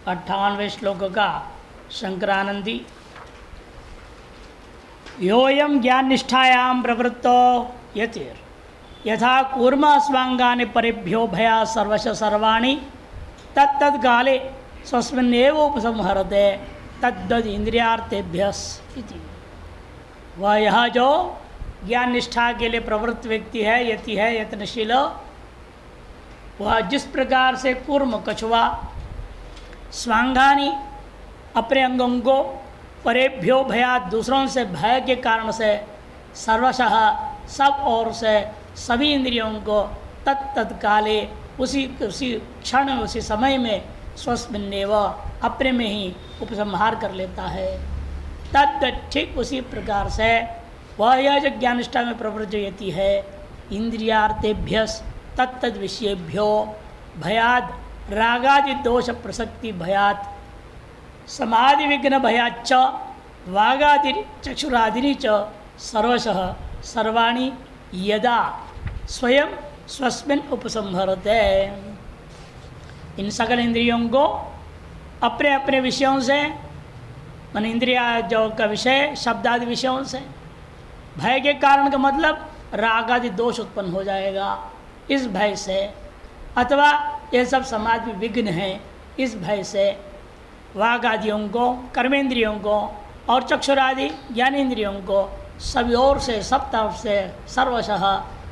58वें श्लोक का शंकरानंदी। योऽयं ज्ञाननिष्ठायां प्रवृत्तो यतिर् यथा कूर्म स्वांगानि परेभ्यो भया सर्वश सर्वाणि तत्तत्काले स्वस्मिन्नेव उपसंहरते तद्वद् इंद्रियार्थेभ्यस् इति। वह यह जो ज्ञान निष्ठा के लिए प्रवृत्त व्यक्ति है, यति है, यत्नशील, वह जिस प्रकार से कूर्म कछुआ स्वांगानी अपने अंगों को परेभ्यो भया दूसरों से भय के कारण से सर्वशः सब ओर से सभी इंद्रियों को तत्काले उसी क्षण उसी समय में स्वस्मिन्नेव अपने में ही उपसंहार कर लेता है। तद ठीक उसी प्रकार से वह यह जो ज्ञानिष्ठा में प्रवृत्त यति है इंद्रियार्थेभ्यस तत्तद विषयेभ्यो भयाद रागादि दोष प्रसक्ति भयात समाधि विघ्न भयाच्च वागादि चक्षुरादिनी च सर्वशः सर्वाणि यदा स्वयं स्वस्मिन् उपसंहरते। इन सकल इंद्रियों को अपने अपने विषयों से, मन इंद्रिया जो का विषय शब्दादि विषयों से भय के कारण का मतलब राग आदि दोष उत्पन्न हो जाएगा इस भय से, अथवा ये सब समाज में विघ्न है इस भय से वाग आदियों को, कर्मेंद्रियों को और चक्षुरादि ज्ञानेन्द्रियों को सभी ओर से सब तरफ से सर्वशः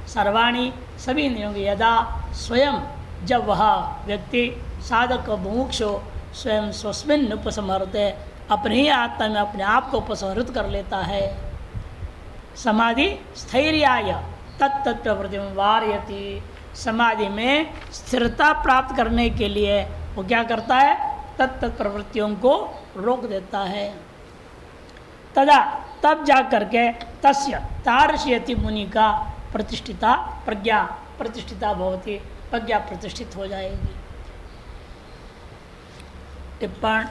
सर्वाणी सभी इंद्रियों की यदा स्वयं जब वह व्यक्ति साधक मुमुक्षु स्वयं स्वस्मिन् उपसंहरते अपने ही आत्मा में अपने आप को उपसंहरित कर लेता है। समाधि स्थैर्याय तत्त प्रवृत्ति वारयति, समाधि में स्थिरता प्राप्त करने के लिए वो क्या करता है, तत्त प्रवृत्तियों को रोक देता है। तदा तब जा करके तस्य तारस्यति मुनि का प्रतिष्ठिता प्रज्ञा प्रतिष्ठिता भवति, प्रज्ञा प्रतिष्ठित हो जाएगी। टिप्पण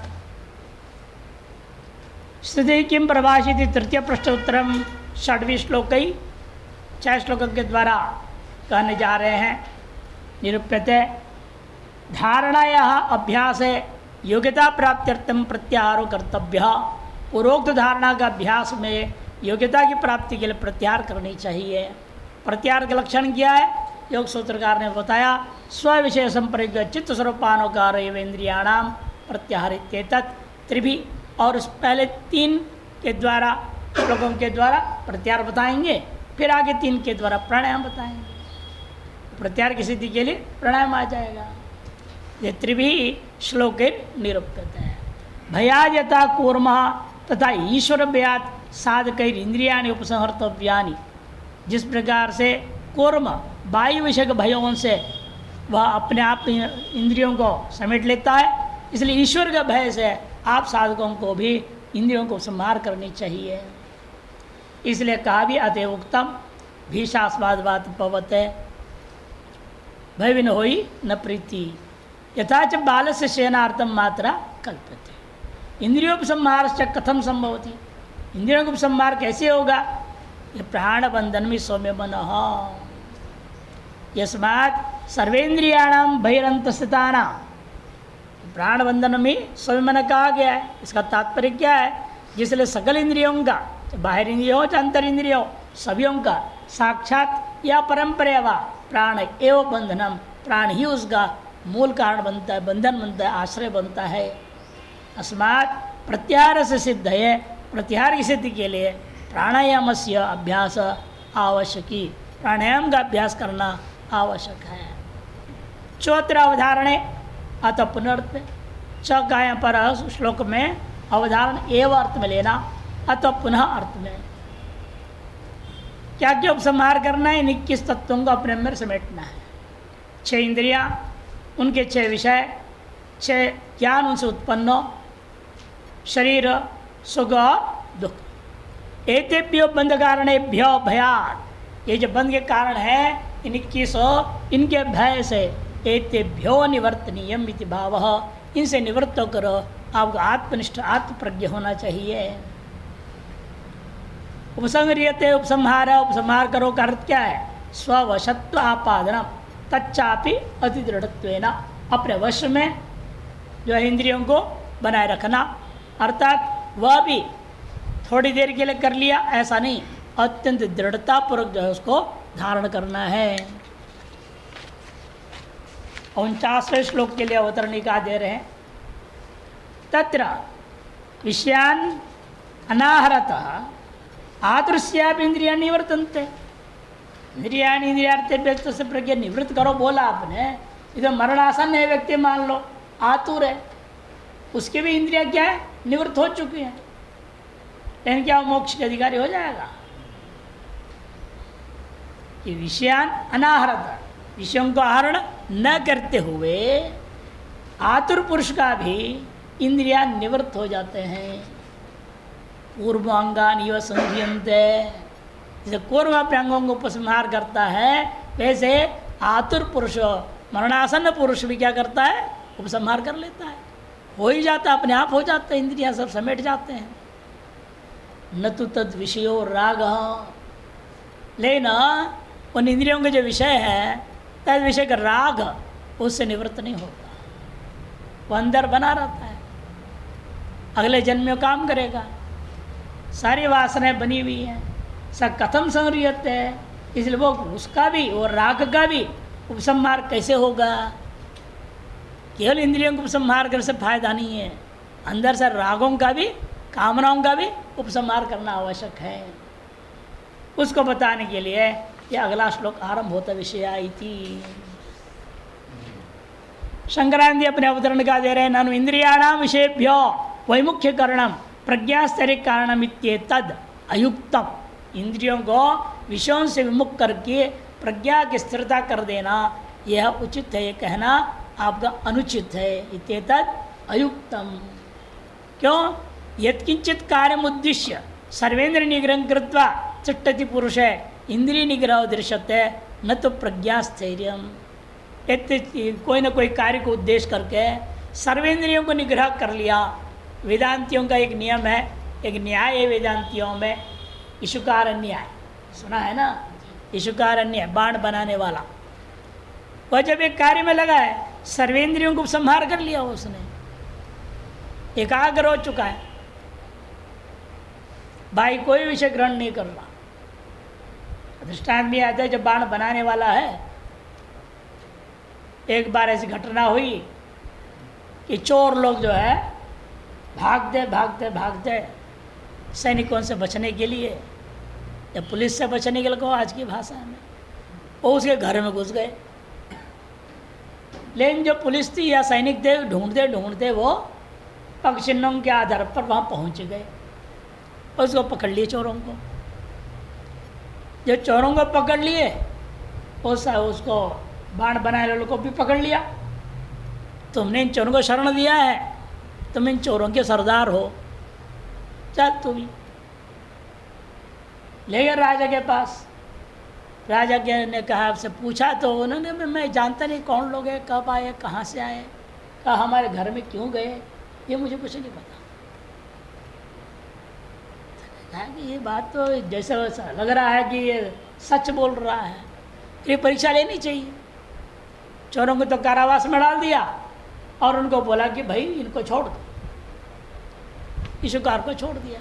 स्थिति किम प्रभाषित तृतीय प्रश्न उत्तरम 6वें श्लोक ही 6 श्लोक के द्वारा कहने जा रहे हैं। निरूप्यते धारणाया अभ्यास योग्यता प्राप्त्यर्थम प्रत्याहारो कर्तव्य। पूर्वोक्त धारणा का अभ्यास में योग्यता की प्राप्ति के लिए प्रत्याहार करनी चाहिए। प्रत्याहार का लक्षण क्या है, योग सूत्रकार ने बताया, स्व विषय संप्रज्ञ चित्त स्वरूपानुकार इंद्रियाणाम प्रत्याहारित्येतत् त्रिभि, और उस पहले 3 के द्वारा श्लोकों के द्वारा प्रत्याहार बताएंगे, फिर आगे 3 के द्वारा प्राणायाम बताएंगे। प्रत्याहार की सिद्धि के लिए प्राणायाम आ जाएगा। ये त्रिभि श्लोक निरूपित है। भयाद यथा कूर्म तथा ईश्वर भयात साधक इंद्रियाणि उपसंहर्तव्यानि, जिस प्रकार से कूर्म वायु विषय के भयों से वह अपने आप इंद्रियों को समेट लेता है, इसलिए ईश्वर के भय से आप साधकों को भी इंद्रियों को संहार करनी चाहिए। इसलिए कहा भी अतएव उक्तम भीषास्वादवात पवते भय विन होई न प्रीति यथा च बाल से शयनार्थम मात्रा कल्पते। इंद्रियोपसंहार से कथम संभवती, इंद्रियों का उपसंहार कैसे होगा, ये प्राण बंधन में सौम्य मन यस्मात् सर्वेन्द्रियाणाम बहिरंतस्थिताना, प्राण बंधन में सौम्य मन कहा गया है। इसका तात्पर्य क्या है, जिसलिए सकल इंद्रियों का, बाहर इंद्रियों चाहे अंतर इंद्रियों सभीयों का साक्षात या परंपरा व प्राण एवं बंधनम, प्राण ही उसका मूल कारण बनता है, बंधन बनता है, आश्रय बनता है। अस्मात् प्रत्याहार से सिद्ध है, प्रत्याहार की सिद्धि के लिए प्राणायाम से अभ्यास आवश्यकी, प्राणायाम का अभ्यास करना आवश्यक है। चौथा अवधारण अतः पुनर्थ च का यहाँ पर श्लोक में अवधारण एवं अर्थ में लेना, अतः पुनः अर्थ में क्या क्या उपसंहार करना है, 21 तत्वों को अपने में समेटना है। 6 इंद्रियां, उनके 6 विषय, 6 ज्ञान उनसे उत्पन्न, शरीर सुख और दुख, एतेभ्यो बंध कारणेभ्यो भयात्, ये जो बंध के कारण है इन 21 इनके भय से एतेभ्यो निवर्तनीयम इति भावः, इनसे निवृत्त होकर आपको आत्मनिष्ठ आत्मप्रज्ञ होना चाहिए। उपसंहरियते उपसंहार, उपसंहार करो का अर्थ क्या है, स्ववशत्व आपादनम तच्चापि अति दृढ़त्वेन, अपने वश में जो है इंद्रियों को बनाए रखना, अर्थात वह भी थोड़ी देर के लिए कर लिया ऐसा नहीं, अत्यंत दृढ़तापूर्वक जो है उसको धारण करना है। 49वें श्लोक के लिए अवतरणिका दे रहे हैं। तत्र विषयान अनाहरतः आतृस्यापि इंद्रिया निवर्तन्ते। इंद्रियाण इंद्रियार्थ से प्रज्ञा निवृत्त करो बोला आपने, इधर मरणासन है व्यक्ति मान लो, आतुर है, उसके भी इंद्रिया क्या है, निवृत्त हो चुकी है, लेकिन क्या वो मोक्ष के अधिकारी हो जाएगा? कि विषयान अनाहरत, विषयों को आहरण न करते हुए आतुर पुरुष का भी इंद्रिया निवृत्त हो जाते हैं। पूर्वांगान इव संध्यन्ते, जैसे पूर्व अपने अंगों को उपसंहार करता है, वैसे आतुर पुरुष मरणासन्न पुरुष भी क्या करता है, उपसंहार कर लेता है, हो ही जाता है, अपने आप हो जाता है, इंद्रियां सब समेट जाते हैं। न तो तद विषयो राग, लेकिन उन इंद्रियों के जो विषय है तद विषय का राग उससे निवृत्त नहीं होता, वो अंदर बना रहता है, अगले जन्म में काम करेगा, सारी वासनाएं बनी हुई हैं, सब कथम संग्रहित है, इसलिए वो उसका भी और राग का भी उपसंहार कैसे होगा? केवल इंद्रियों को उपसंहार करने से फायदा नहीं है, अंदर से रागों का भी कामनाओं का भी उपसंहार करना आवश्यक है। उसको बताने के लिए यह अगला श्लोक आरंभ होता विषय आई थी। शंकरानंद अपने अवतरण का दे रहे हैं, ननु इंद्रियाणाम विषयभ्यो वैमुख्य कारणम प्रज्ञास्तरिक कारणम इत्येतद अयुक्तम। इंद्रियों को विषयों से विमुख करके प्रज्ञा की स्थिरता कर देना यह उचित है, ये कहना आपका अनुचित है। इत्येतद अयुक्तम, क्यों? यत्किंचित कार्यम उद्देश्य सर्वेंद्र निग्रह कृत्वा चिट्टति पुरुष है इंद्रिय निग्रह दृश्यते न तो प्रज्ञा स्थैर्यम। कोई ना कोई कार्य को उद्देश्य करके सर्वेंद्रियों को निग्रह कर लिया। वेदांतियों का एक नियम है, एक न्याय है वेदांतियों में, ईशुकार न्याय सुना है ना? ईशुकार न्याय, बाण बनाने वाला, वह जब एक कार्य में लगा है सर्वेंद्रियों को संहार कर लिया, उसने एकाग्र हो चुका है, भाई कोई विषय ग्रहण नहीं कर रहा। दृष्टांत में आता है, जब बाण बनाने वाला है, एक बार ऐसी घटना हुई कि चोर लोग जो है भागते भागते भागते सैनिकों से बचने के लिए या पुलिस से बचने के लिए कहो आज की भाषा में, वो उसके घर में घुस गए। लेकिन जो पुलिस थी या सैनिक थे, ढूंढते ढूंढते वो पग चिन्हों के आधार पर वहाँ पहुँच गए, उसको पकड़ लिए चोरों को। जो चोरों को पकड़ लिए उसको बाण बनाए वालों को भी पकड़ लिया। तुमने इन चोरों को शरण दिया है, तुम इन चोरों के सरदार हो, चल तू भी ले गए राजा के पास। राजा के ने कहा, आपसे पूछा तो उन्होंने मैं जानता नहीं कौन लोग हैं, कब आए, कहाँ से आए, कहा हमारे घर में क्यों गए, ये मुझे कुछ नहीं पता। कि ये बात तो जैसे वैसा लग रहा है कि ये सच बोल रहा है, ये परीक्षा लेनी चाहिए। चोरों को तो कारावास में डाल दिया और उनको बोला कि भाई इनको छोड़ दो, ईशुकार को छोड़ दिया।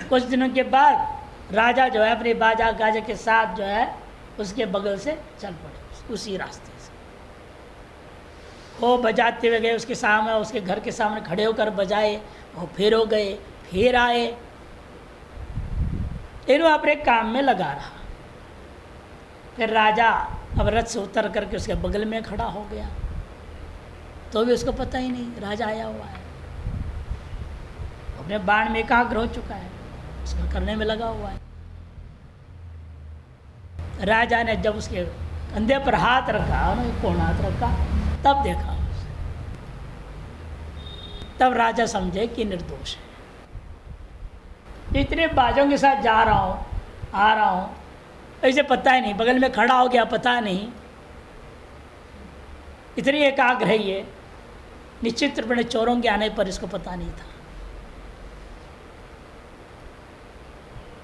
कुछ दिनों के बाद राजा जो है अपने बाजा गाजे के साथ जो है उसके बगल से चल पड़े, उसी रास्ते से वो बजाते हुए गए, उसके सामने, उसके घर के सामने खड़े होकर बजाए, वो फिर हो गए, फिर आए, इन्हों अपने काम में लगा रहा। फिर राजा अब रथ से उतर करके उसके बगल में खड़ा हो गया, तो भी उसको पता ही नहीं राजा आया हुआ है, अपने बाण में एकाग्र हो चुका है, उसको करने में लगा हुआ है। राजा ने जब उसके कंधे पर हाथ रखा, उन्होंने कौन हाथ रखा, तब देखा उसे, तब राजा समझे कि निर्दोष है। इतने बाजों के साथ जा रहा हूँ, आ रहा हूँ, ऐसे पता ही नहीं, बगल में खड़ा हो गया पता नहीं, इतनी एकाग्र है ये, निश्चित रूप में चोरों के आने पर इसको पता नहीं था।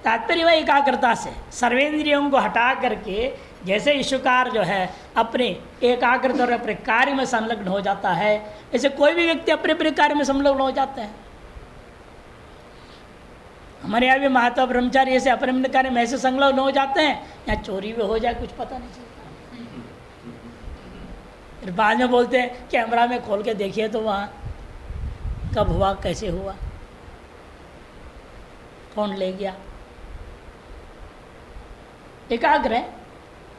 तात्पर्य वह एकाग्रता से सर्वेंद्रियों को हटा करके जैसे ईश्वकार जो है अपने एकाग्रता और अपने कार्य में संलग्न हो जाता है, ऐसे कोई भी व्यक्ति अपने अपने कार्य में संलग्न हो जाता है। हमारे यहाँ भी महात्मा ब्रह्मचारी ऐसे अपने अपने कार्य में ऐसे संलग्न हो जाते हैं, या चोरी भी हो जाए कुछ पता नहीं चलता। फिर बाद में बोलते हैं कैमरा में खोल के देखिए तो वहाँ कब हुआ, कैसे हुआ, कौन ले गया। एकाग्र है,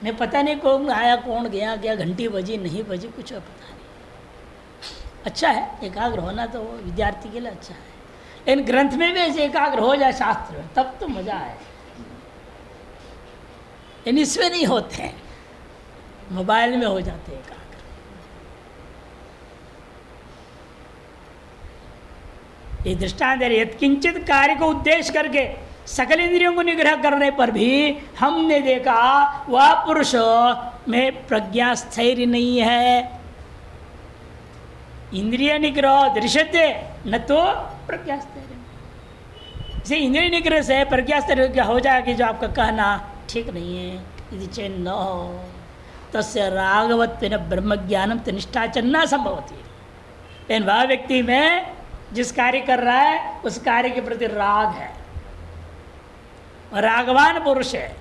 मैं पता नहीं कौन आया कौन गया, क्या घंटी बजी नहीं बजी, कुछ पता नहीं। अच्छा है एकाग्र होना, तो विद्यार्थी के लिए अच्छा है। लेकिन ग्रंथ में भी ऐसे एकाग्र हो जाए शास्त्र में, तब तो मजा आए। लेकिन इसमें नहीं होते हैं, मोबाइल में हो जाते हैं एकाग्र। ये दृष्टांत है, यत्किंचित कार्य को उद्देश्य करके सकल इंद्रियों को निग्रह करने पर भी हमने देखा वह पुरुष में प्रज्ञा स्थैर्य नहीं है। इंद्रिय निग्रह दृश्यते न तो प्रज्ञा स्थैर्य। इसे इंद्रिय निग्रह से प्रज्ञा स्थैर्य क्या हो जाएगा कि जो आपका कहना ठीक नहीं है, यदि चैन न हो तस्य रागवत्वेन ब्रह्म ज्ञानम तनिष्ठा च न संभवती। लेकिन वह व्यक्ति में जिस कार्य कर रहा है उस कार्य के प्रति राग है, रागवान पुरुष है,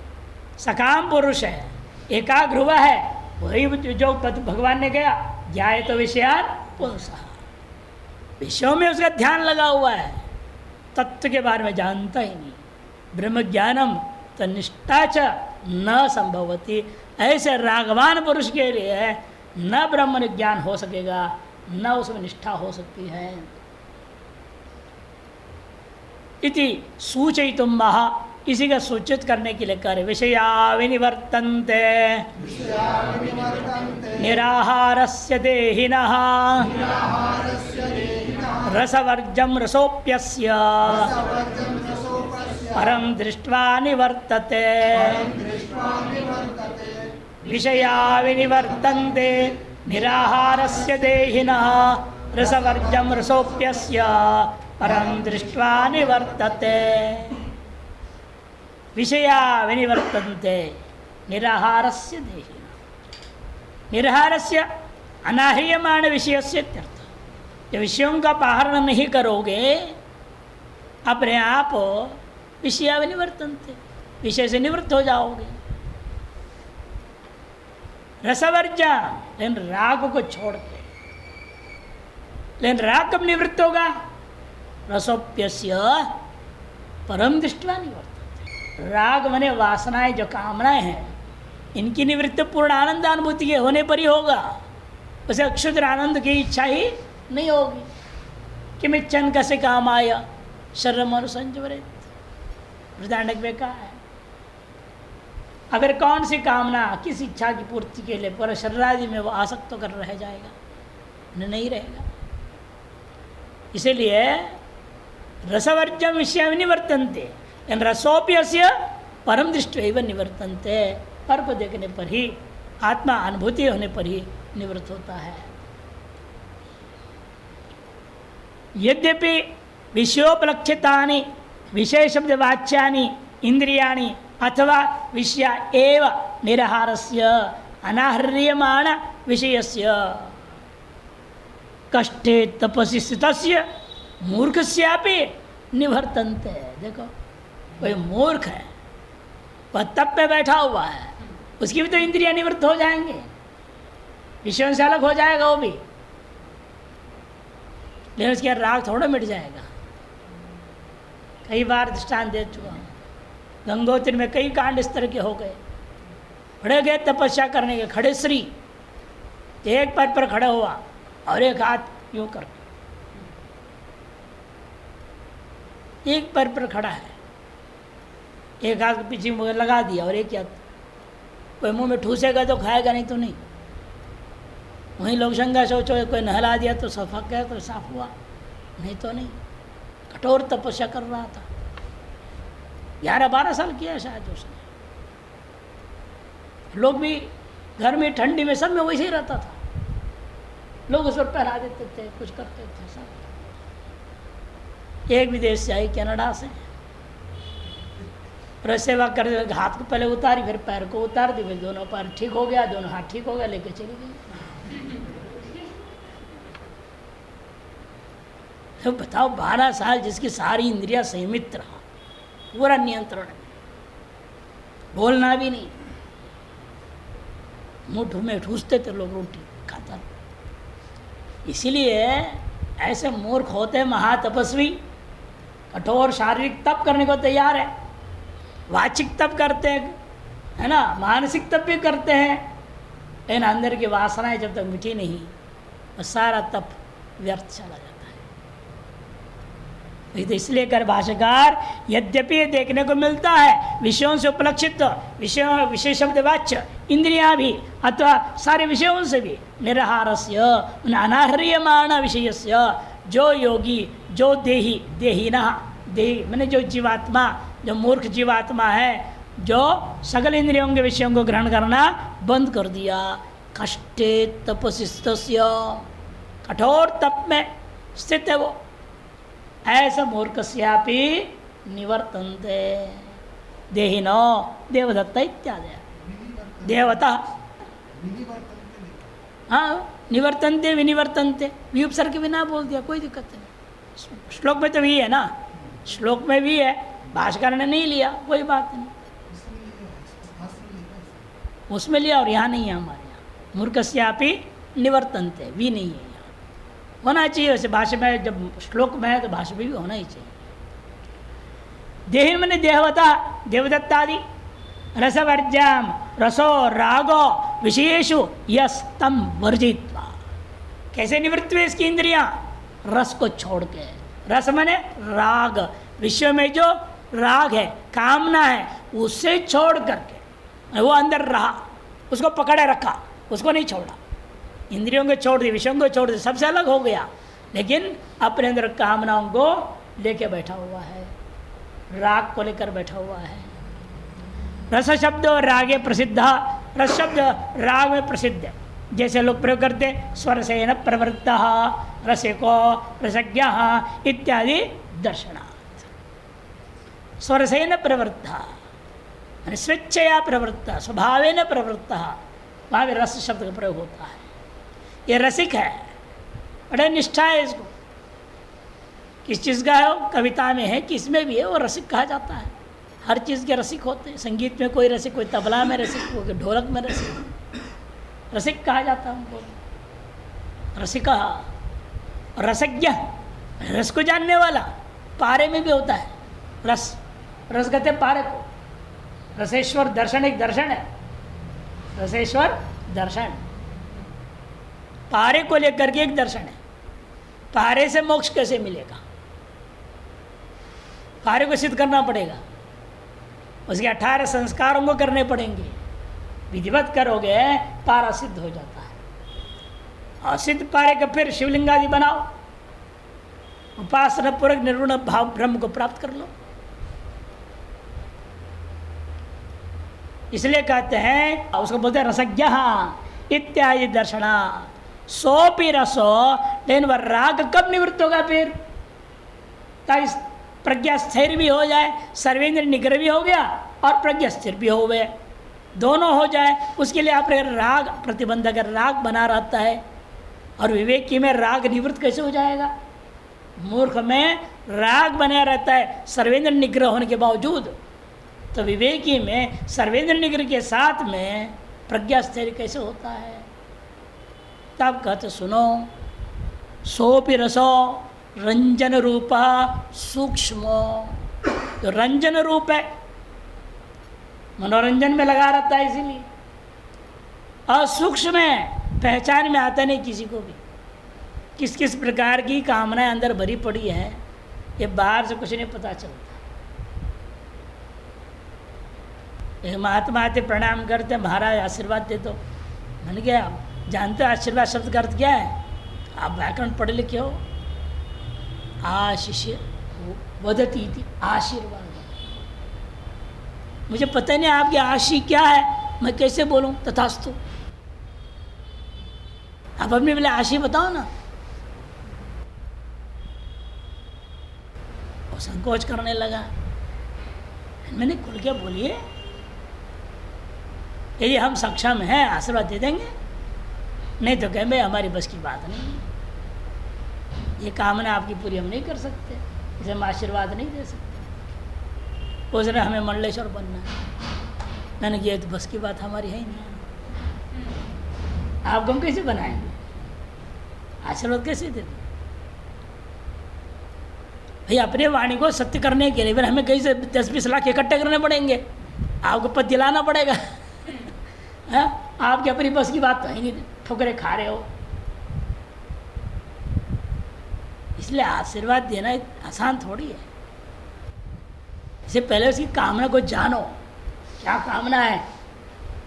सकाम पुरुष है, एकाग्र हुआ है, वही जो भगवान ने कहा ध्याय तो विषयान पुरुष, विषयों में उसका ध्यान लगा हुआ है, तत्व के बारे में जानता ही नहीं। ब्रह्म ज्ञानम तनिष्ठा च न संभवती। ऐसे रागवान पुरुष के लिए न ब्रह्म ज्ञान हो सकेगा, न उसमें निष्ठा हो सकती है। इति सूचयितुम महा, इसी का सूचित करने के लिए कार्य विषया विनिवर्तन्ते निराहारस्य देहिनः रसवर्जं रसोप्यस्य परं दृष्ट्वा निवर्तते। विषया विनिवर्तन्ते निराहारस्य देहिनः रसवर्जं रसोप्यस्य परं दृष्ट्वा निवर्तते। विषया विनिवर्तन्ते निराहारस्य देहिनः, निराहारस्य अनाह्रियमाण विषयस्य इत्यर्थ। जब विषयों का अपहरण नहीं करोगे अपने आप विषया विनिवर्तन्ते, विषय से निवृत्त हो जाओगे। रसवर्जा, लेकिन राग को छोड़ के, लेकिन राग कब निवृत्त होगा? रसोप्यस्य परम दृष्ट्वा निवर्तते। राग मने वासनाएं, जो कामनाएं हैं, इनकी निवृत्ति पूर्ण आनंद अनुभूति के होने पर ही होगा। उसे अक्षुद्र आनंद की इच्छा ही नहीं होगी कि मैं चन कैसे काम आया शर्म अनुसंजवरे वृदांडक में कहा है। अगर कौन सी कामना किस इच्छा की पूर्ति के लिए पर शरीरादि में वो आसक्त तो कर रह जाएगा, नहीं रहेगा। इसीलिए रसवर्जम विषय निवर्तन्ते, रसोप्यस्य परम दृष्टि निवर्तन्ते। पर को देखने पर ही, आत्मा अनुभूति होने पर ही निवृत्त होता है। यद्यपि विषयोपलक्षितानि विषय शब्द वाच्यानि इंद्रियाणि अथवा विषया एव निराहारस्य अनाहर्यमाण विषयस्य कष्टे तपसि स्थितस्य मूर्खस्यापि निवर्तन्ते। देखो कोई मूर्ख है, वह तप पे बैठा हुआ है, उसकी भी तो इंद्रियां निवृत्त हो जाएंगे, विषयों से अलग हो जाएगा वो भी, लेकिन उसके राग थोड़ा मिट जाएगा। कई बार दृष्टांत दे चुका हूँ, गंगोत्री में कई कांड इस तरह के हो गए। खड़े गए तपस्या करने के, खड़े श्री एक पैर पर खड़ा हुआ और एक हाथ यूं कर, एक पैर पर खड़ा है, एक हाथ पीछे मुँह लगा दिया और एक हाथ, कोई मुंह में ठूसेगा तो खाएगा, नहीं तो नहीं। वहीं लोग शंका सोचो कोई नहला दिया तो सफा गया तो साफ हुआ, नहीं तो नहीं। कठोर तपस्या कर रहा था, 11-12 साल किया शायद उसने। लोग भी घर में ठंडी में सब में वैसे ही रहता था, लोग उस पर पहरा देते थे, कुछ करते थे सब। एक विदेश से आई, कनाडा से, और सेवा कर हाथ को पहले उतारी, फिर पैर को उतार दी, फिर दोनों पैर ठीक हो गया, दोनों हाथ ठीक हो गया, लेके चली गई। तो बताओ 12 साल जिसकी सारी इंद्रियां संयमित रहा, पूरा नियंत्रण, बोलना भी नहीं, मुठ में ठूसते थे लोग, रोटी खाता। इसीलिए ऐसे मूर्ख होते महातपस्वी, कठोर शारीरिक तप करने को तैयार है, वाचिक तप करते हैं, है ना, मानसिक तप भी करते हैं, लेकिन अंदर की वासनाएं जब तक मिटी नहीं, वो सारा तप व्यर्थ चला जाता है। तो इसलिए कर भाष्यकार, यद्यपि ये देखने को मिलता है विषयों से उपलक्षित, विषय शब्द वाच्य इंद्रियां भी अथवा सारे विषयों से भी निरहारस्य अनाहर्यमाण विषयस्य, जो योगी, जो देहीना, देही मैंने जो जीवात्मा, जो मूर्ख जीवात्मा है, जो सकल इंद्रियों के विषयों को ग्रहण करना बंद कर दिया, कष्टे तपस्या, कठोर तप में स्थित है वो, ऐसा मूर्खस्यापि निवर्तन्ते देहिनो देवदत्ता इत्यादि, देवता, हाँ, निवर्तन्ते विनिवर्तन्ते, विउपसर्ग के बिना बोल दिया, कोई दिक्कत नहीं। श्लोक में तो भी है ना, श्लोक में भी है, भाष्यकार ने नहीं लिया, कोई बात नहीं, उसमें लिया और यहाँ नहीं है हमारे यहाँ। मूर्खस्यापि निवर्तन्ते, भी नहीं है यहाँ, होना चाहिए वैसे भाषा में, जब श्लोक में है तो भाषा में भी होना ही चाहिए। देहि मैंने देहवता, देवदत्तादि, रसवर्ज्याम, रसो रागो विशेषु यस्तम वर्जित्वा, कैसे निवृत्त हुए इसकी इंद्रियां, रस को छोड़ के, रस मैंने राग, विश्व में जो राग है, कामना है, उसे छोड़ करके वो अंदर रहा, उसको पकड़े रखा, उसको नहीं छोड़ा, इंद्रियों को छोड़ दी, विषयों को छोड़ दी, सबसे अलग हो गया, लेकिन अपने अंदर कामनाओं को लेके बैठा हुआ है, राग को लेकर बैठा हुआ है। रस शब्द रागे प्रसिद्ध, रस शब्द राग में प्रसिद्ध है, जैसे लोग प्रयोग करते स्वरसेन प्रवृत्त, रसिको रसज्ञ इत्यादि दर्शनार्थ। स्वरसेन प्रवृत्त मैंने स्वेच्छया प्रवृत्त, स्वभावेन प्रवृत्त, वहाँ भी रस शब्द का प्रयोग होता है। ये रसिक है, बड़े निष्ठा है इसको, किस चीज़ का है वो, कविता में है, किस में भी है, वो रसिक कहा जाता है। हर चीज़ के रसिक होते हैं, संगीत में कोई रसिक, कोई तबला में रसिक, कोई ढोलक में रसिक, रसिक कहा जाता है उनको, रसिका। और रसज्ञ, रस को जानने वाला, पारे में भी होता है रस, रस कहते हैं पारे को। रसेश्वर दर्शन एक दर्शन है, रसेश्वर दर्शन, पारे को लेकर के एक दर्शन है। पारे से मोक्ष कैसे मिलेगा, पारे को सिद्ध करना पड़ेगा, उसके 18 संस्कारों को करने पड़ेंगे, विधिवत करोगे पारा सिद्ध हो जाता है। और सिद्ध पारे का फिर शिवलिंग आदि बनाओ, उपासना पूर्वक निर्गुण भाव ब्रह्म को प्राप्त कर लो। इसलिए कहते हैं, उसको बोलते हैं रसज्ञ इत्यादि दर्शना, सोपि रसो, लेकिन वह राग कब निवृत्त होगा फिर, ताकि प्रज्ञा स्थिर भी हो जाए, सर्वेंद्र निग्रह भी हो गया और प्रज्ञा स्थिर भी हो गए, दोनों हो जाए। उसके लिए आप राग प्रतिबंधक, राग बना रहता है, और विवेकी में राग निवृत्त कैसे हो जाएगा, मूर्ख में राग बना रहता है सर्वेंद्र निग्रह होने के बावजूद, तो विवेकी में सर्वेंद्र निग्रह के साथ में प्रज्ञा स्थैर्य कैसे होता है। तब कहते सुनो, सोपि रसो रंजन रूपा सूक्ष्म, तो रंजन रूप है, मनोरंजन में लगा रहता है, इसीलिए असूक्ष्म है, पहचान में आता नहीं किसी को भी, किस किस प्रकार की कामनाएं अंदर भरी पड़ी है, ये बाहर से कुछ नहीं पता चलता। महात्मा आते प्रणाम करते, महाराज आशीर्वाद दे दो, बन गया। जानते हो आशीर्वाद शब्द का अर्थ क्या है, आप व्याकरण पढ़े लिखे हो, आशीष वदती थी, आशीर्वाद। मुझे पता नहीं आपकी आशी क्या है, मैं कैसे बोलूं तथास्तु, आप अपने पहले आशी बताओ ना। वो संकोच करने लगा, मैंने खुल के बोलिए, यदि हम सक्षम हैं आशीर्वाद दे देंगे, नहीं तो कहें भाई हमारी बस की बात नहीं है, ये कामना आपकी पूरी हम नहीं कर सकते, इसे हम आशीर्वाद नहीं दे सकते। उस रहे हमें मंडलेश्वर बनना है, मैंने किया तो बस की बात हमारी है ही नहीं, आपको हम कैसे बनाएंगे, आशीर्वाद कैसे दे दें भाई। अपने वाणी को सत्य करने के लिए फिर हमें कहीं से 10-20 लाख इकट्ठे करने पड़ेंगे, आपको पद दिलाना पड़ेगा है? आपकी अपनी बस की बात तो है नहीं, ठोकरे खा रहे हो। इसलिए आशीर्वाद देना आसान थोड़ी है। इससे पहले उसकी कामना को जानो, क्या कामना है,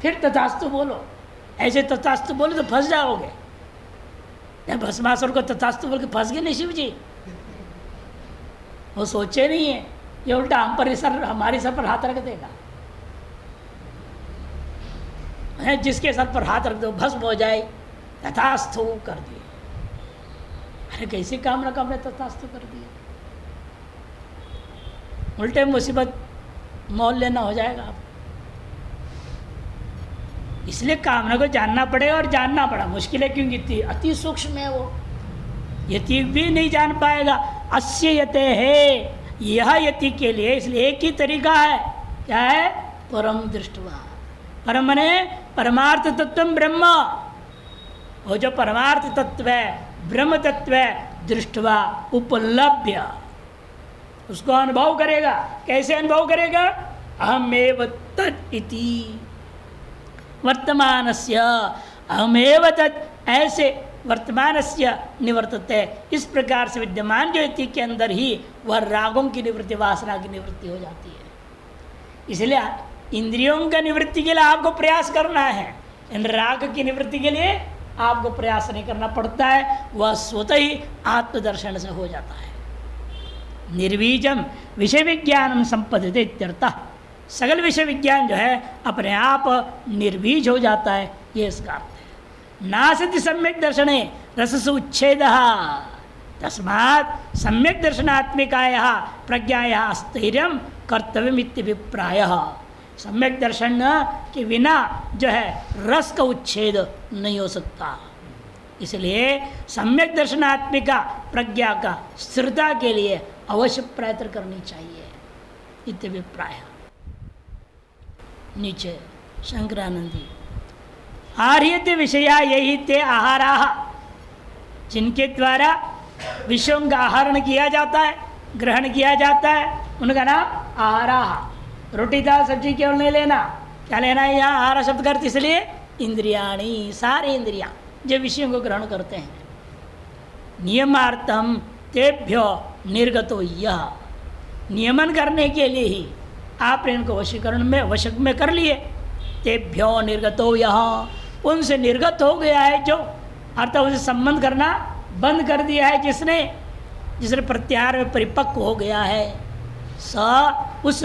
फिर तथास्तु बोलो। ऐसे तथास्तु बोलो तो फंस जाओगे। भस्मासुर को तथास्तु बोल के फंस गए नहीं शिव जी, वो सोचे नहीं है, ये उल्टा हम पर सर, हमारे सर पर हाथ रख देगा। जिसके सर पर हाथ रख दो भस्म हो जाए, तथास्तु कर दिए। अरे कैसी कामना का हमने तथास्तु कर दिया, उल्टे मुसीबत मोल लेना हो जाएगा आप। इसलिए कामना को जानना पड़ेगा, और जानना पड़ा मुश्किल है क्योंकि इतनी अति सूक्ष्म है वो, यति भी नहीं जान पाएगा। अस्य यते है, यह यति के लिए इसलिए एक ही तरीका है, क्या है, परम दृष्टवा। परम मने परमार्थ तत्व ब्रह्म, वो जो परमार्थ तत्व है, ब्रह्म तत्व है, दृष्टवा उपलभ्य, उसको अनुभव करेगा। कैसे अनुभव करेगा, अहमेव तत् इति वर्तमानस्य, अहमेव तत्, ऐसे वर्तमानस्य निवर्तते, इस प्रकार से विद्यमान जो इति के अंदर ही वह रागों की निवृत्ति, वासना की निवृत्ति हो जाती है। इसलिए इंद्रियों का निवृत्ति के लिए आपको प्रयास करना है, इन राग की निवृत्ति के लिए आपको प्रयास नहीं करना पड़ता है, वह स्वतः ही आत्मदर्शन से हो जाता है। निर्बीजम विषय विज्ञानम संपद्यते इत्यर्थः, सगल विषय विज्ञान जो है अपने आप निर्बीज हो जाता है, ये इसका अर्थ है। नासति सम्यक दर्शने रसस उच्छेद, तस्मात् सम्यक दर्शनात्मिकायाः प्रज्ञायाः स्थैर्यं कर्तव्यम् इत्यभिप्रायः। सम्यक दर्शन के बिना जो है रस का उच्छेद नहीं हो सकता, इसलिए सम्यक दर्शनात्मिका प्रज्ञा का स्थिरता के लिए अवश्य प्रयत्न करनी चाहिए, इत्यभिप्राय। नीचे शंकरानंदी, आर्यते विषया यही ते आहाराः, जिनके द्वारा विषयों का आहरण किया जाता है, ग्रहण किया जाता है, उनका नाम आहाराः। रोटी दाल सब्जी केवल नहीं लेना, क्या लेना है यहाँ आहार शब्द करते, इसलिए इंद्रियाणी, सारे इंद्रियां जो विषयों को ग्रहण करते हैं। नियमार्थम तेभ्यो निर्गतो यह, नियमन करने के लिए ही आपने इनको वशीकरण में वशक में कर लिए। तेभ्यो निर्गतो यह, उनसे निर्गत हो गया है जो, अर्थात उनसे संबंध करना बंद कर दिया है जिसने, जिसने प्रत्याहार में परिपक्व हो गया है। स उस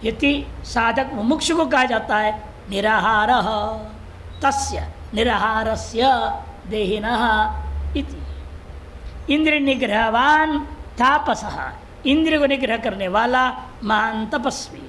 यति साधक मुमुक्षु को कहा जाता है निराहारः, तस्य निराहारस्य देहिनः इति। इंद्रिय निग्रहवान तापसः, इंद्रिय को निग्रह करने वाला महान तपस्वी,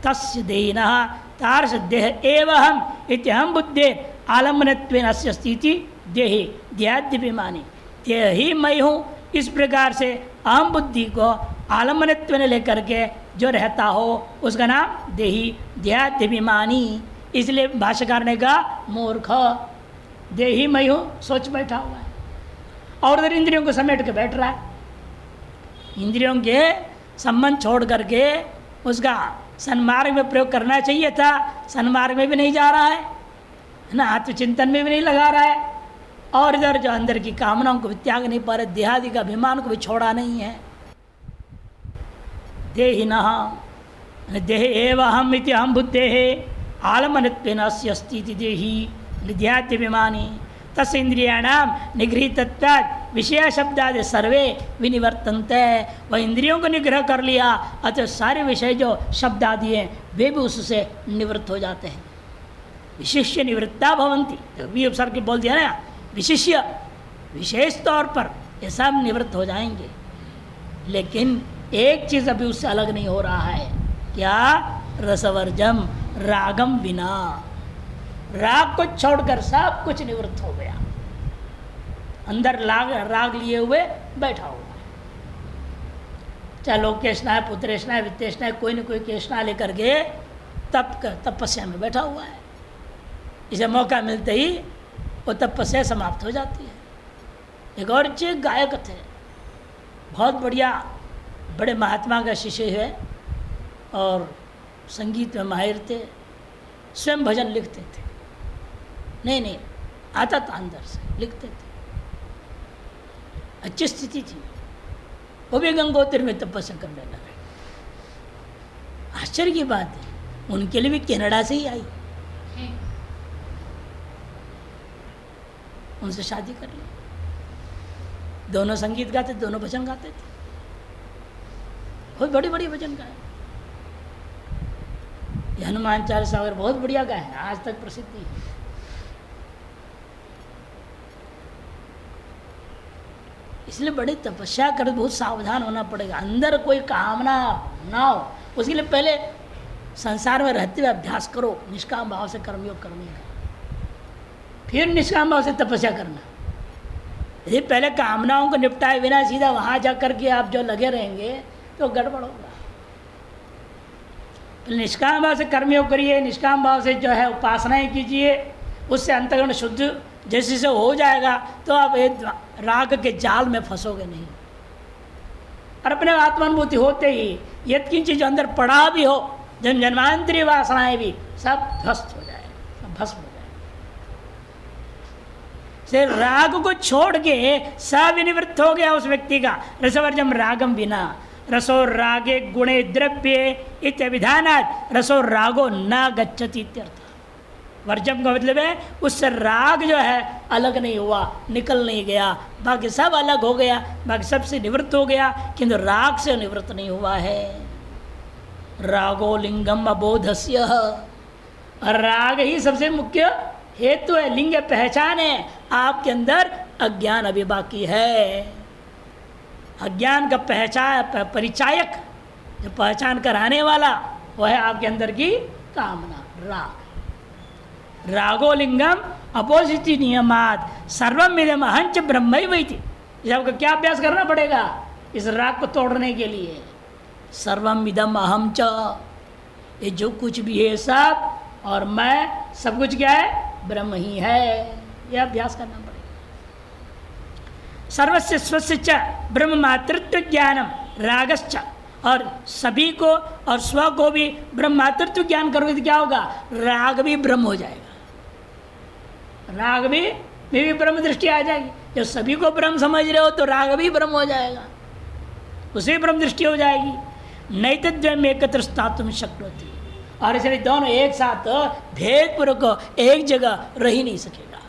तस्य देहिनः तार्श देह एव हम इति हम बुद्धे आलम्बनत्वेन अस्य स्थिति देहि देहाद्यभिमानी, देह ही मैं हूँ, इस प्रकार से अहम बुद्धि को आलम्बनत्वेन लेकर के जो रहता हो उसका नाम देही देहाद्यभिमानी। इसलिए भाष्यकार ने कहा मूर्ख, देही मैं हूँ सोच बैठा हुआ है, और उधर इंद्रियों को समेट के बैठ रहा है। इंद्रियों के संबंध छोड़ करके उसका सन्मार्ग में प्रयोग करना चाहिए था, सन्मार्ग में भी नहीं जा रहा है ना, आत्मचिंतन में भी नहीं लगा रहा है, और इधर जो अंदर की कामनाओं को भी त्याग नहीं पा रहे, देहादि का अभिमान को भी छोड़ा नहीं है। देहिनः देह एव अहम इति अहम बुद्धेः आलम्बनत्वेन अस्य अस्ति इति देही देहाद्यभिमानी, तस्य इंद्रियाणां निगृहीतत्वात् विषय शब्दादि सर्वे विनिवर्तन्ते। वह इंद्रियों को निग्रह कर लिया, अतः सारे विषय जो शब्द आदि हैं वे भी उससे निवृत्त हो जाते हैं। विशिष्य निवृत्ता भवन्ति, भी सर के बोल दिया ना, विशिष्य विशेष तौर पर ये सब निवृत्त हो जाएंगे। लेकिन एक चीज़ अभी उससे अलग नहीं हो रहा है, क्या? रसवर्जम, रागम बिना। राग को छोड़कर सब कुछ निवृत्त हो गया, अंदर राग लिए हुए बैठा हुआ है। चाहे लोग केशना है, पुत्रेशना है, वित्तेशना है, कोई न कोई केशना लेकर के तपस्या में बैठा हुआ है। इसे मौका मिलते ही वो तपस्या समाप्त हो जाती है। एक और चीज, गायक थे, बहुत बढ़िया, बड़े महात्मा का शिष्य है और संगीत में माहिर थे, स्वयं भजन लिखते थे। नहीं आता था, अंदर से लिखते थे, अच्छी स्थिति थी। वो भी गंगोत्री में तपस्या करने लगे। आश्चर्य की बात है, उनके लिए भी कनाडा से ही आई, उनसे शादी कर ली। दोनों संगीत गाते, दोनों भजन गाते थे, बहुत बड़ी बड़ी भजन गाए। हनुमान चालीसा वगैरह बहुत बढ़िया गाए हैं, आज तक प्रसिद्धि है। इसलिए बड़ी तपस्या कर, बहुत सावधान होना पड़ेगा। अंदर कोई कामना ना हो, उसके लिए पहले संसार में रहते हुए अभ्यास करो, निष्काम भाव से कर्मयोग करने का, फिर निष्काम भाव से तपस्या करना। यदि पहले कामनाओं को निपटाए बिना सीधा वहाँ जा कर के आप जो लगे रहेंगे तो गड़बड़ होगा। निष्काम भाव से कर्मयोग करिए, निष्काम भाव से जो है उपासनाएं कीजिए, उससे अंतःकरण शुद्ध जैसे से हो जाएगा तो आप राग के जाल में फंसोगे नहीं। और अपने आत्मानुभूति होते ही यत्किंचित जो अंदर पड़ा भी हो, जन्मांतरीय वासनाएं भी सब ध्वस्त हो जाए, सब भस्म हो जाए। से राग को छोड़ के सविनिवृत्त हो गया उस व्यक्ति का। रसवर्जम रागम बिना, रसो रागे गुणे द्रव्ये इत्यभिधानात् रसो रागो न गच्छति इत्यर्थ। वर्जम का मतलब है उससे राग जो है अलग नहीं हुआ, निकल नहीं गया, बाकी सब अलग हो गया, बाकी सबसे निवृत्त हो गया, किंतु राग से निवृत्त नहीं हुआ है। रागो लिंगम अबोधस्य, राग ही सबसे मुख्य हेतु है, लिंग पहचान है। आपके अंदर अज्ञान अभी बाकी है। अज्ञान का पहचान परिचायक, जो पहचान कराने वाला, वह है आपके अंदर की कामना, राग। रागो लिंगम अपोजिति नियमात सर्वम इदम अहंच ब्रह्मैवैति। आपको क्या अभ्यास करना पड़ेगा इस राग को तोड़ने के लिए? सर्वम इदम अहम च, ये जो कुछ भी है सब और मैं, सब कुछ क्या है? ब्रह्म ही है। यह अभ्यास करना पड़ेगा। सर्वस्य स्वस्य च ब्रह्म मातृत्व ज्ञानम रागश्च, और सभी को और स्व को भी ब्रह्म मातृत्व ज्ञान करोगे तो क्या होगा? राग भी ब्रह्म हो जाएगा। राग भी ब्रह्म दृष्टि आ जाएगी। जब सभी को ब्रह्म समझ रहे हो तो राग भी ब्रह्म हो जाएगा, उसे ब्रह्म दृष्टि हो जाएगी। नैतद्वयम एकत्र स्थातुम शक्नोति, और इसलिए दोनों एक साथ भेदपूर्वक एक जगह रह ही नहीं सकेगा।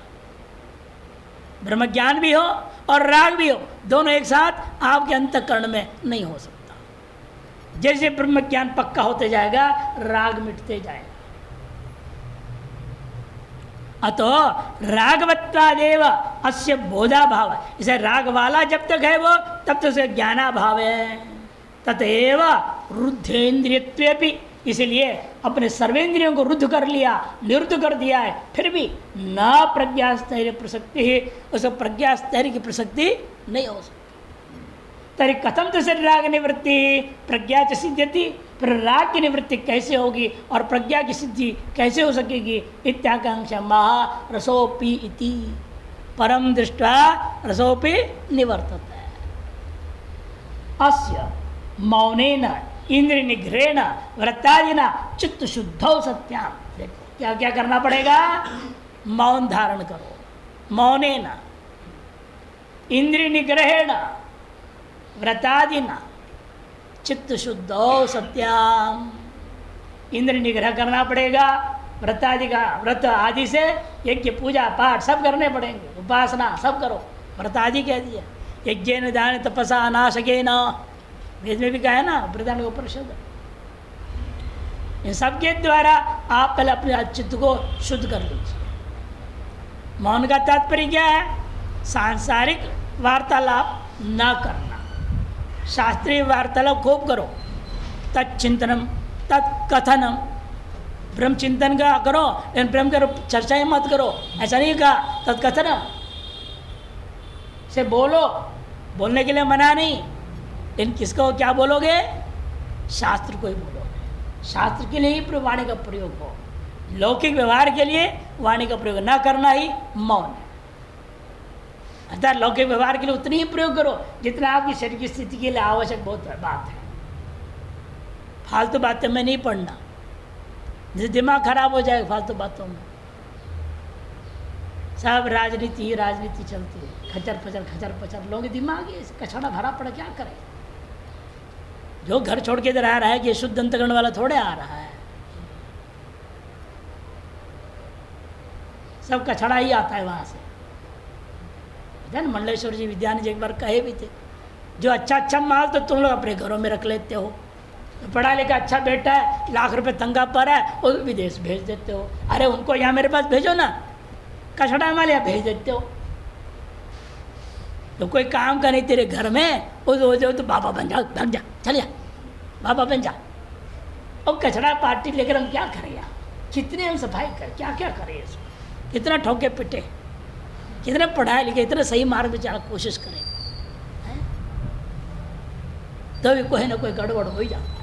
ब्रह्म ज्ञान भी हो और राग भी हो, दोनों एक साथ आपके अंतःकरण में नहीं हो सकता। जैसे ब्रह्म ज्ञान पक्का होते जाएगा, राग मिटते जाएगा। अतो रागवत्वादेव अस्य बोधा भाव, इसे राग वाला जब तक है वो तब तक उसे ज्ञाना भाव है। ततएव रुद्धेन्द्रियत्वेपि, इसलिए अपने सर्वेंद्रियों को रुद्ध कर लिया, निरुद्ध कर दिया है, फिर भी न प्रज्ञास्थैर्य प्रसक्ति है, उस प्रज्ञास्थैर्य की प्रसक्ति नहीं हो सकती। तरी कथम तो राग निवृत्ति प्रज्ञा च सिद्ध्यति, फिर राग की निवृत्ति कैसे होगी और प्रज्ञा की सिद्धि कैसे हो सकेगी? इत्याकांक्षा महा रसोपि इति परम दृष्ट्वा रसोपि निवर्तते। अस्य मौनेन इंद्रिय निग्रहेण व्रतादिना चित्त शुद्धौ सत्याम। देखो क्या क्या करना पड़ेगा? मौन धारण करो, मौनेन इंद्रिय निग्रहेण व्रतादिना चित्त शुद्धौ सत्याम। इंद्र निग्रह करना पड़ेगा, व्रतादि का व्रत आदि से यज्ञ पूजा पाठ सब करने पड़ेंगे, उपासना सब करो। व्रतादि कह दिया, यज्ञ दान तपसा अनाशके न, वेद में भी कहा है ना, वृदान उपनिषद। इन सब के द्वारा आप पहले अपने चित्त को शुद्ध कर लीजिए। मौन का तात्पर्य क्या है? सांसारिक वार्तालाप न करना, शास्त्रीय वार्तालाप खूब करो, तत्चिंतनम तत्कथनम, ब्रह्म चिंतन का करो लेकिन ब्रह्म का चर्चा ही मत करो, ऐसा नहीं कहा। तत्कथनम से बोलो, बोलने के लिए मना नहीं, लेकिन किसको क्या बोलोगे? शास्त्र को ही बोलोगे। शास्त्र के लिए ही वाणी का प्रयोग हो, लौकिक व्यवहार के लिए वाणी का प्रयोग ना करना ही मौन है। अर्थात लौकिक व्यवहार के लिए उतनी ही प्रयोग करो जितना आपकी शरीर की स्थिति के लिए आवश्यक बहुत बात है। फालतू बातें में नहीं पढ़ना, जिससे दिमाग खराब हो जाएगा फालतू बातों में। सब राजनीति ही राजनीति चलती है, खचर पचर लोग दिमाग है कचड़ा भरा पड़ा, क्या करें? जो घर छोड़ के इधर आ रहा है कि शुद्ध अंतकरण वाला थोड़े आ रहा है, सब कचड़ा ही आता है वहाँ से। मंडलेश्वर जी विद्यानी जी एक बार कहे भी थे, जो अच्छा माल तो तुम लोग अपने घरों में रख लेते हो, तो पढ़ा लिखा अच्छा बेटा है, लाख रुपए तंगा पर है, वो विदेश भेज देते हो। अरे उनको यहाँ मेरे पास भेजो ना, कचड़ा माल यहाँ भेज देते हो। तो कोई काम का नहीं तेरे घर में, वो तो बाबा बन जा, भाग जा, चलिए बाबा बन जा। और कचड़ा पार्टी लेकर हम क्या करें यार? कितने हम सफाई करें, क्या क्या करें इसको? कितना ठोके पिटे, कितने पढ़ाए लिखे, इतने सही मार्ग में जाना कोशिश करें, तो भी कोई ना कोई गड़बड़ हो ही जाता है।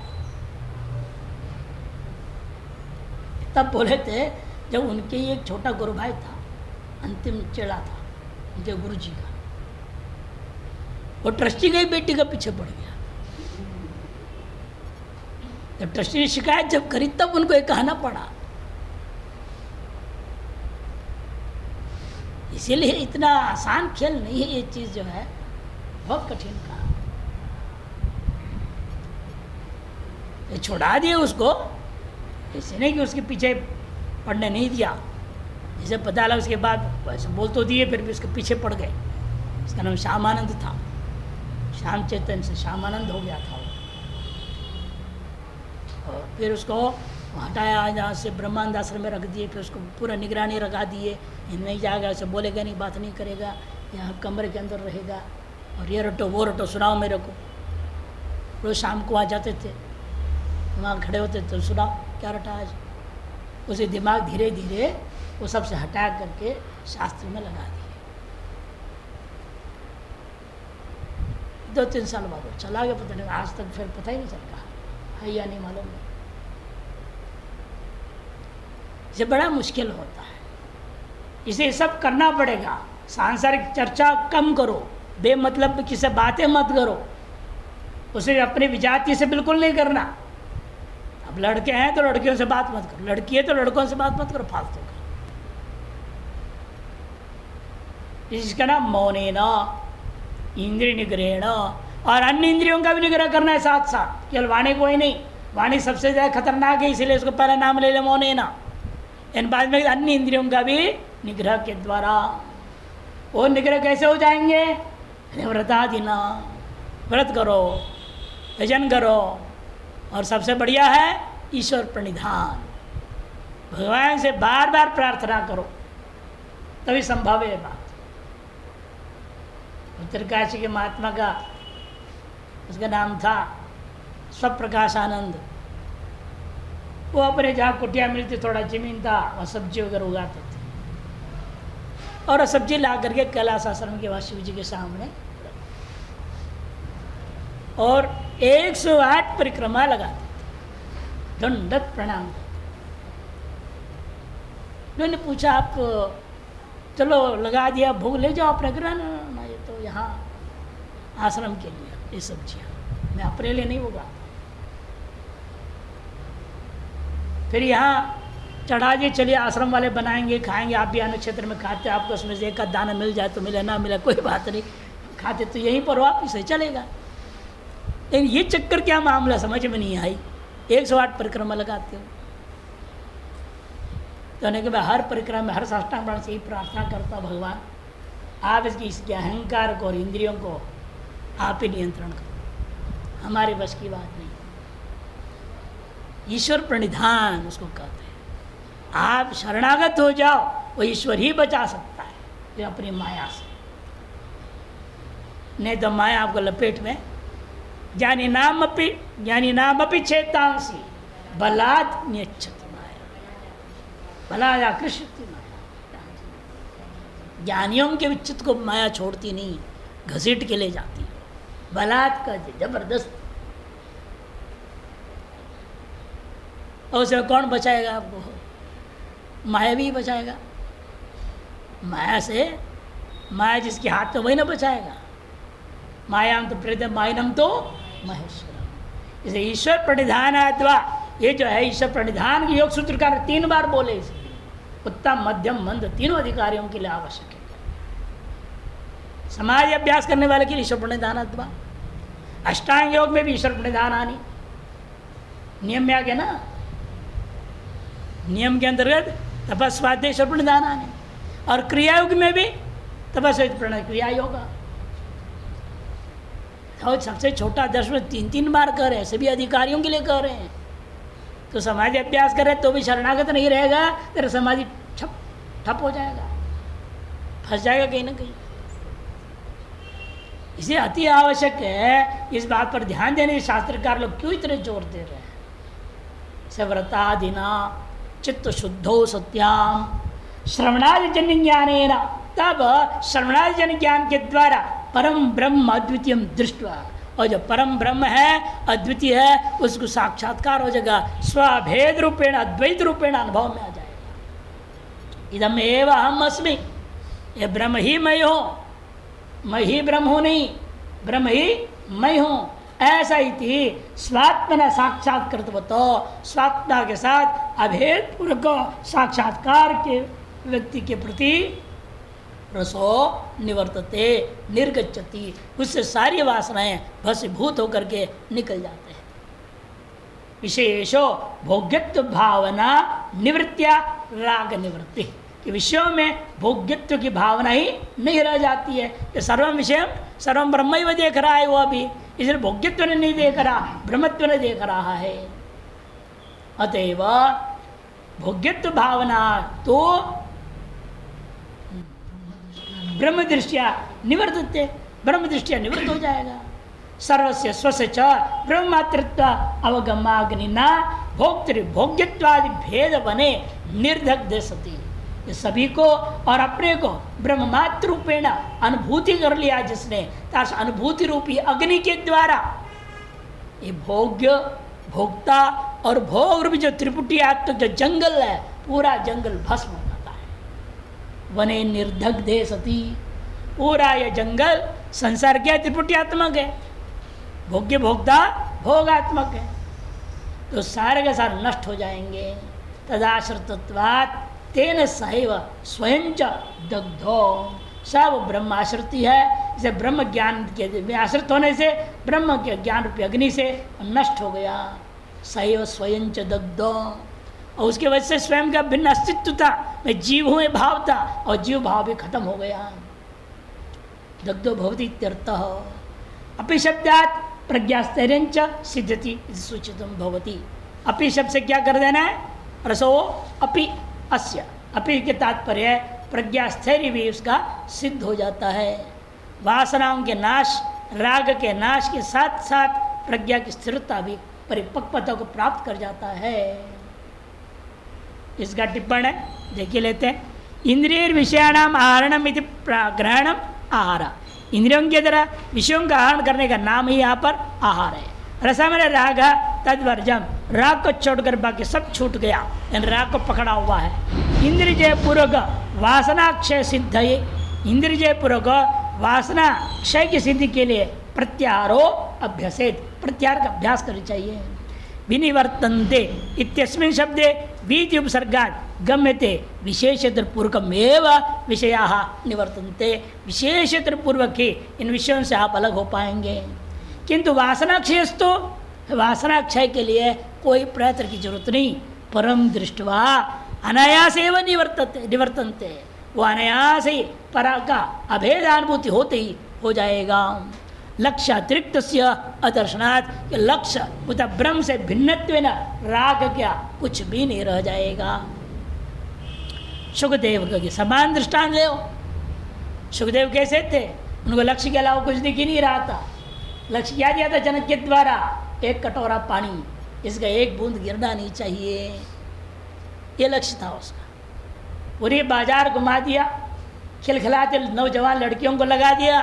तब बोले थे, जब उनके एक छोटा गुरु भाई था, अंतिम चेला था उनके गुरु जी का, वो ट्रस्टी की बेटी का पीछे पड़ गया। जब ट्रस्टी ने शिकायत जब करी तब उनको ये कहना पड़ा। इसीलिए इतना आसान खेल नहीं है ये चीज़, जो है बहुत कठिन काम। ये छुड़ा दिए उसको, ऐसे नहीं कि उसके पीछे पढ़ने नहीं दिया। जैसे पता लगा उसके बाद वैसे बोल तो दिए, फिर भी उसके पीछे पड़ गए। उसका नाम श्यामानंद था, श्याम चैतन्य से श्यामानंद हो गया था वो। और फिर उसको हटाया, जहाँ से ब्रह्मानंद आश्रम में रख दिए, फिर उसको पूरा निगरानी लगा दिए, नहीं जाएगा, ऐसे बोलेगा नहीं, बात नहीं करेगा, यहाँ कमरे के अंदर रहेगा, और ये रटो वो रटो सुनाओ मेरे को। रोज शाम को आ जाते थे, वहाँ खड़े होते तो सुनाओ क्या रटा आज। उसे दिमाग धीरे धीरे वो सबसे हटा करके शास्त्र में लगा दिए। 2-3 साल बाद वो चला गया, पता नहीं आज तक फिर पता ही नहीं चल रहा है या नहीं मालूम। ये बड़ा मुश्किल होता है, इसे सब करना पड़ेगा। सांसारिक चर्चा कम करो, बेमतलब किसी बातें मत करो, उसे अपनी विजाति से बिल्कुल नहीं करना। अब लड़के हैं तो लड़कियों से बात मत करो, लड़की है तो लड़कों से बात मत करो फालतू का। इसका नाम मौनेन इंद्रिय निग्रहण, और अन्य इंद्रियों का भी निग्रह करना है साथ साथ, केवल वाणी को ही नहीं। वाणी सबसे ज़्यादा खतरनाक है, इसीलिए उसको पहला नाम ले ले मौनेन। इन बाद में अन्य इंद्रियों का भी निग्रह के द्वारा। वो निग्रह कैसे हो जाएंगे? व्रतादिना, व्रत करो, भजन करो, और सबसे बढ़िया है ईश्वर प्रणिधान। भगवान से बार बार प्रार्थना करो, तभी संभव है बात। उत्तरकाशी के महात्मा का, उसका नाम था स्वप्रकाशानंद। वो अपने जहाँ कुटिया मिलती, थोड़ा जमीन था, वहाँ सब्जी वगैरह उगाते थे, और सब्जी ला करके कैलाश आश्रम के वहाँ शिव जी के सामने, और 108 परिक्रमा लगाते थे, दंडवत प्रणाम। उन्होंने पूछा, आप चलो लगा दिया, भोग ले जाओ अपने घर। ना, ये तो यहाँ आश्रम के लिए ये सब्जियाँ, मैं अपने लिए नहीं उगाता। फिर यहाँ चढ़ा दिए, चलिए आश्रम वाले बनाएंगे, खाएंगे, आप भी अन्य क्षेत्र में खाते, आपको उसमें से एक आध दाना मिल जाए तो मिले, ना मिला कोई बात नहीं, खाते तो यहीं पर वापिस है, चलेगा। लेकिन ये चक्कर क्या मामला समझ में नहीं आई। 108 परिक्रमा लगाते हो, तो कहने के बाद हर परिक्रमा में, हर साष्टांग प्रणाम से ही प्रार्थना करता, भगवान आप इसके अहंकार को और इंद्रियों को आप ही नियंत्रण करो, हमारे बस की बात नहीं। ईश्वर प्रणिधान उसको कहते हैं। आप शरणागत हो जाओ, वो ईश्वर ही बचा सकता है, ये अपनी माया से। नहीं तो माया आपको लपेट में, ज्ञानी नाम अपि चेतांसी बलात् न्यच्छति माया, बलात् आकृष्यति माया। ज्ञानियों के विचित को माया छोड़ती नहीं, घसीट के ले जाती है, बलात् का जबरदस्त। और उसे कौन बचाएगा आपको? माया भी बचाएगा। माया से, माया जिसके हाथ में वही ना बचाएगा। मायाम तो प्रेत मायनम तो महेश्वरम। इसे ईश्वर प्रणिधान अथवा ये जो है ईश्वर प्रणिधान के योग सूत्रकार 3 बार बोले। इसलिए उत्तम मध्यम मंद तीनों अधिकारियों के लिए आवश्यक है। समाज अभ्यास करने वाले के लिए ईश्वर प्रणिधान अथवा, अष्टांग योग में भी ईश्वर प्रणिधान आनी नियम में आ गया ना। नियम के अंतर्गत तपस्वाध्याय ईश्वर प्रणिधान आने, और क्रिया योग में भी तपस्या प्रणय क्रिया योग। तो सबसे छोटा 10 में 3 बार कर रहे हैं, सभी अधिकारियों के लिए कर रहे हैं। तो समाधि अभ्यास कर रहे तो भी शरणागत नहीं रहेगा, तेरा समाधि ठप हो जाएगा, फंस जाएगा कहीं ना कहीं। इसे अति आवश्यक है इस बात पर ध्यान देने। शास्त्रकार लोग क्यों इतने जोर दे रहे हैं? सव्रतादिना चित्त शुद्धो सत्याम श्रवणादि जन्य ज्ञानेन, तब श्रवणादि जन्य ज्ञान के द्वारा परम ब्रह्म अद्वितीय दृष्टवा, और जो परम ब्रह्म है अद्वितीय है उसको साक्षात्कार हो जाएगा, स्वभेद रूपेण अद्वैत रूपेण अनुभव में आ जाएगा। इदम एव अहम अस्मि, ये ब्रह्म ही मैं हूँ, मैं ही ब्रह्म हूँ नहीं, ब्रह्म ही मैं हूँ। ऐसा ही थी स्वात्मना साक्षात्कृत तो स्वात्मा के साथ अभेद पूर्वक साक्षात्कार के व्यक्ति के प्रति रसो निवर्तते निर्गच्छति, उससे सारी वासनाएं भस्मीभूत होकर के निकल जाते हैं। विशेषो भोग्यत्व भावना निवृत्तिया राग निवृत्ति, कि विषयों में भोग्यत्व की भावना ही नहीं रह जाती है। कि सर्वम विषय सर्वम ब्रह्म ही देख रहा है वो अभी, इसलिए भोग्यत्व ने नहीं देख रहा, ब्रह्मत्व ने देख रहा है। अतएव भोग्यत्व भावना तो ब्रह्म दृष्टिया निवर्तते, ब्रह्म दृष्टिया निवृत्त हो जाएगा। सर्वस्य स्वस्य च ब्रह्मातृत्व अवगमाग्निना भोक्तृ भोग्यत्वादि भेद बने निर्दग्ध सती, ये सभी को और अपने को ब्रह्मात्र रूपेण अनुभूति कर लिया जिसने, ताश अनुभूति रूपी अग्नि के द्वारा ये भोग्य भोक्ता और भोग रूपी जो त्रिपुटी आत्मक जो जंगल है पूरा जंगल भस्म हो जाता है। वने निर्दग्धे सती, पूरा ये जंगल संसार क्या त्रिपुटियात्मक है, भोग्य भोक्ता भोगात्मक है, तो सारे के सारे नष्ट हो जाएंगे। तदाश्रितत्वात् तेन सहैव स्वयं च दग्धो, सब ब्रह्माश्रिति है, इसे ब्रह्म ज्ञान के आश्रित होने से ब्रह्म के ज्ञान रूपी अग्नि से नष्ट हो गया। सहैव स्वयं च दग्धो, और उसके वजह से स्वयं का भिन्न अस्तित्व था, मैं जीव हूँ भाव था, और जीव भाव भी खत्म हो गया। दग्धो भवति इत्यर्थः। अपि शब्दात् प्रज्ञास्थैर्यं सिद्ध्यति सूचितं भवति। अपि शब्द से क्या कर देना है? रसो अपि अस्य, अपि के तात्पर्य प्रज्ञास्थैर्य भी उसका सिद्ध हो जाता है। वासनाओं के नाश, राग के नाश के साथ साथ प्रज्ञा की स्थिरता भी परिपक्वता को प्राप्त कर जाता है। इसका टिप्पण है, देखिए लेते हैं। इंद्रिय विषयाणाम आहरणम इति ग्रहणम आहार, इंद्रियों के द्वारा विषयों का आहरण करने का नाम ही यहाँ पर आहार है। रसमन राग तद्वर्जम, राग को छोड़कर बाकी सब छूट गया, यानी राग को पकड़ा हुआ है। इंद्रिय पूर्वक वासना क्षय सिद्ध, इंद्रिय पूर्वक वासना क्षय की सिद्धि के लिए प्रत्याहारो अभ्यसेत, प्रत्याहार का अभ्यास करना चाहिए। विनिवर्तन्ते इत्यस्मिन् शब्दे वीति उपसर्गात् गम्यते विशेषतर पूर्वकमेव विषयाः निवर्तन्ते, विशेषतर पूर्वक ही इन विषयों से आप अलग हो पाएंगे। किंतु वासना क्षयस्तु, वासना क्षय के लिए कोई प्रयत्न की जरूरत नहीं। परम दृष्टवा अनायास एवं निवर्तन्ते, वो अनायास ही परा का अभेदानुभूति होते ही हो जाएगा। लक्ष्य अतिरिक्त अदर्शनात्, लक्ष्य मतलब ब्रह्म से भिन्नत्व न राग क्या कुछ भी नहीं रह जाएगा। सुखदेव का समान दृष्टांत ले। सुखदेव कैसे थे? उनको लक्ष्य के अलावा कुछ दिख ही नहीं रहा था। लक्ष्य क्या दिया था जनक के द्वारा? एक कटोरा पानी, इसका एक बूंद गिरना नहीं चाहिए, ये लक्ष्य था उसका। पूरी बाजार घुमा दिया, खिलखिलाते नौजवान लड़कियों को लगा दिया,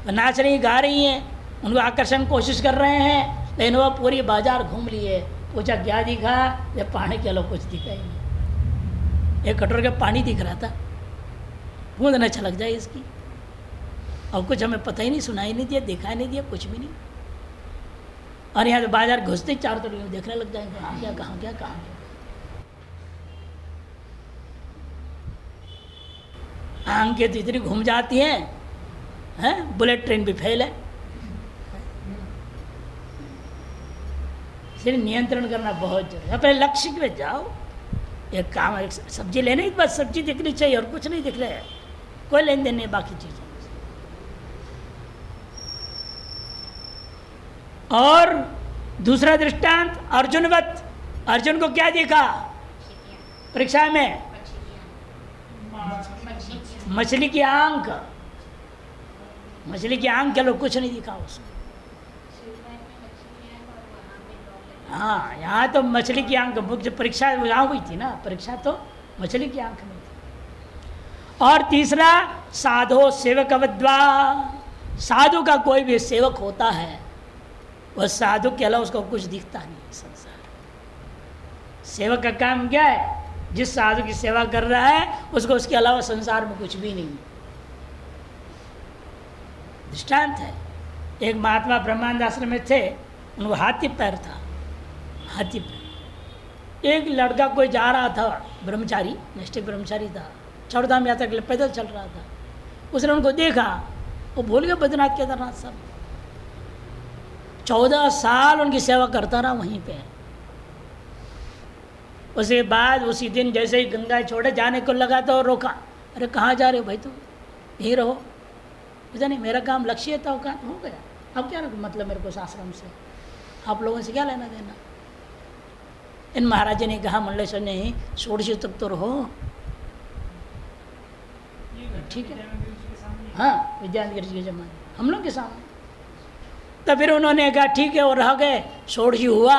वो नाच रही गा रही हैं, उनको आकर्षण कोशिश कर रहे हैं, लेकिन वह पूरी बाजार घूम लिए। पूछा क्या दिखा? जब पानी के लोग कुछ दिखा ही नहीं, एक कटोरे का पानी दिख रहा था, बूंद न छलक जाए इसकी, और कुछ हमें पता ही नहीं, सुनाई नहीं दिया, दिखाई नहीं दिया, कुछ भी नहीं। और यहाँ तो बाजार घुसते चारों तरफ देखने लग जाएंगे, कहाँ क्या कहाँ क्या कहाँ क्या। आंखें तो इतनी घूम जाती हैं, बुलेट ट्रेन भी फेल है। इसलिए नियंत्रण करना बहुत जरूरी है। पहले लक्ष्य पे जाओ, एक काम, एक सब्जी लेने की बस सब्जी दिखनी चाहिए और कुछ नहीं दिख रहा है, कोई लेन देन नहीं बाकी चीज़ें। और दूसरा दृष्टांत अर्जुनवत, अर्जुन को क्या दिखा परीक्षा में? मछली की आंख, मछली की आंख के लोग कुछ नहीं दिखा उसको। हाँ, यहाँ तो मछली की आंख, मुख्य परीक्षा यहाँ हुई थी ना, परीक्षा तो मछली की आंख में थी। और तीसरा साधो सेवकवद्वा, साधु का कोई भी सेवक होता है, वह साधु के अलावा उसको कुछ दिखता नहीं संसार। सेवक का काम क्या है? जिस साधु की सेवा कर रहा है उसको उसके अलावा संसार में कुछ भी नहीं। दृष्टांत है, एक महात्मा ब्रह्मानंद आश्रम में थे, उनको हाथी पैर था, हाथी पैर। एक लड़का कोई जा रहा था, ब्रह्मचारी, निष्ठिक ब्रह्मचारी था, चारधाम यात्रा के लिए पैदल चल रहा था, उसने उनको देखा, वो भूल गया बद्रीनाथ केदारनाथ सब। 14 साल उनकी सेवा करता रहा वहीं पे। उसके बाद उसी दिन जैसे ही गंगा छोड़े जाने को लगा तो रोका, अरे कहाँ जा रहे हो भाई, तुम यहीं रहो। पता नहीं, मेरा काम लक्ष्य था, वो काम हो गया, अब क्या मतलब मेरे को आश्रम से, आप लोगों से क्या लेना देना। इन महाराज ने कहा, मंडलेश्वर ने, 16 तक तो रहो, ठीक है। हाँ, विद्यानंद गिरी के जमाने हम लोग के सामने। तो फिर उन्होंने कहा ठीक है, वो रह गए, 16 हुआ,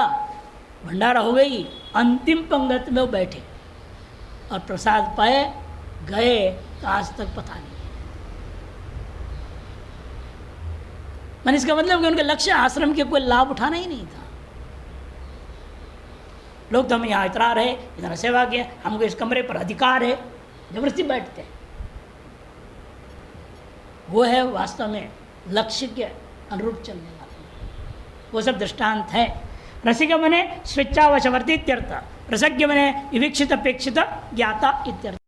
भंडारा हो गई, अंतिम पंगत में वो बैठे और प्रसाद पाए, गए तो आज तक पता नहीं। मैंने इसका मतलब कि उनका लक्ष्य आश्रम के कोई लाभ उठाना ही नहीं था। लोग तो हम यहाँ इतना रहे, इतना सेवा किया, हमको इस कमरे पर अधिकार है, जबरदस्ती बैठते हैं। वो है वास्तव में लक्ष्य के अनुरूप चलने वाले, वो सब दृष्टांत है। रसिक बने स्वेच्छावशवर्ती इत्यर्थ, रसज्ञ बने विवीक्षित अपेक्षित ज्ञाता इत्यर्थ।